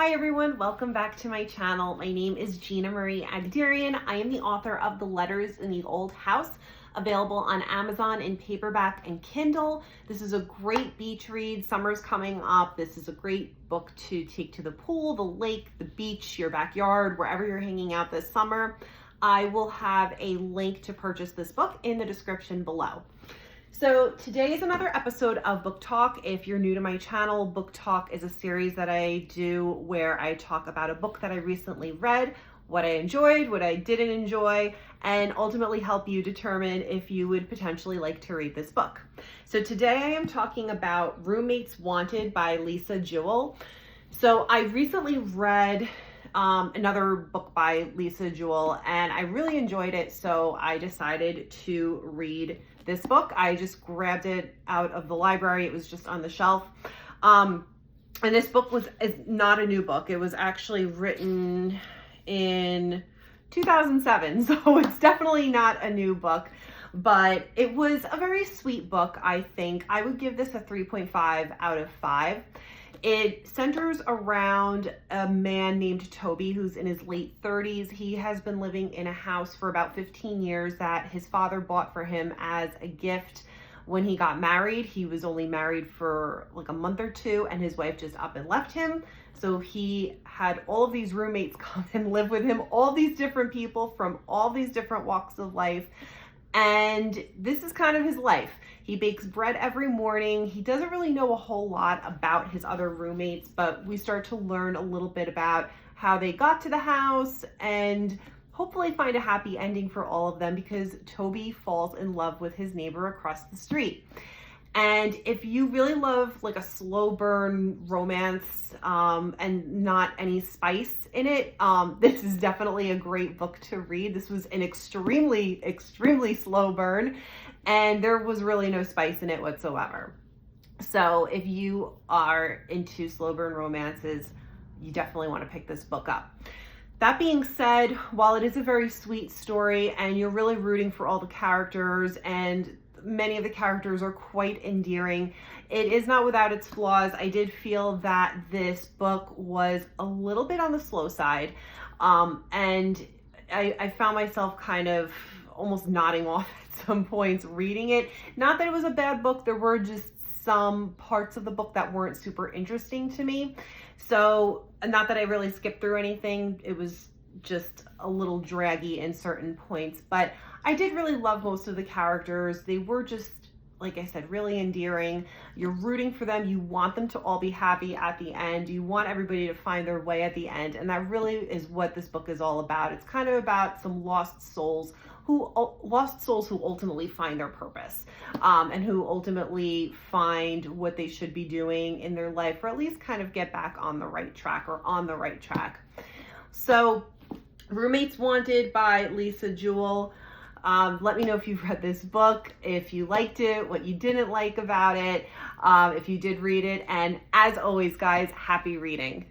Hi everyone, welcome back to my channel. My name is Gina Marie Agderian. I am the author of The Letters in the Old House, available on Amazon in paperback and Kindle. This is a great beach read. Summer's coming up. This is a great book to take to the pool, the lake, the beach, your backyard, wherever you're hanging out this summer. I will have a link to purchase this book in the description below. So today is another episode of Book Talk. If you're new to my channel, Book Talk is a series that I do where I talk about a book that I recently read, what I enjoyed, what I didn't enjoy, and ultimately help you determine if you would potentially like to read this book. So today I am talking about Roommates Wanted by Lisa Jewell. So I recently read another book by Lisa Jewell and I really enjoyed it, so I decided to read this book. I just grabbed it out of the library. It was just on the shelf. And this book is not a new book. It was actually written in 2007, so it's definitely not a new book, but it was a very sweet book, I think. I would give this a 3.5 out of 5. It centers around a man named Toby who's in his late 30s. He has been living in a house for about 15 years that his father bought for him as a gift when he got married. He was only married for like a month or two and his wife just up and left him. So he had all of these roommates come and live with him, all these different people from all these different walks of life. And this is kind of his life. He bakes bread every morning. He doesn't really know a whole lot about his other roommates, but we start to learn a little bit about how they got to the house and hopefully find a happy ending for all of them, because Toby falls in love with his neighbor across the street. And if you really love like a slow burn romance and not any spice in it, this is definitely a great book to read. This was an extremely slow burn and there was really no spice in it whatsoever. So if you are into slow burn romances, you definitely want to pick this book up. That being said, while it is a very sweet story and you're really rooting for all the characters and many of the characters are quite endearing, it is not without its flaws. I did feel that this book was a little bit on the slow side, and I found myself kind of almost nodding off at some points reading it. Not that it was a bad book, there were just some parts of the book that weren't super interesting to me. So not that I really skipped through anything, it was just a little draggy in certain points, but I did really love most of the characters. They were just, like I said, really endearing. You're rooting for them. You want them to all be happy at the end. You want everybody to find their way at the end. And that really is what this book is all about. It's kind of about some lost souls who ultimately find their purpose, and who ultimately find what they should be doing in their life, or at least kind of get back on the right track or on the right track. So Roommates Wanted by Lisa Jewell. Let me know if you've read this book, if you liked it, what you didn't like about it, if you did read it, and as always, guys, happy reading.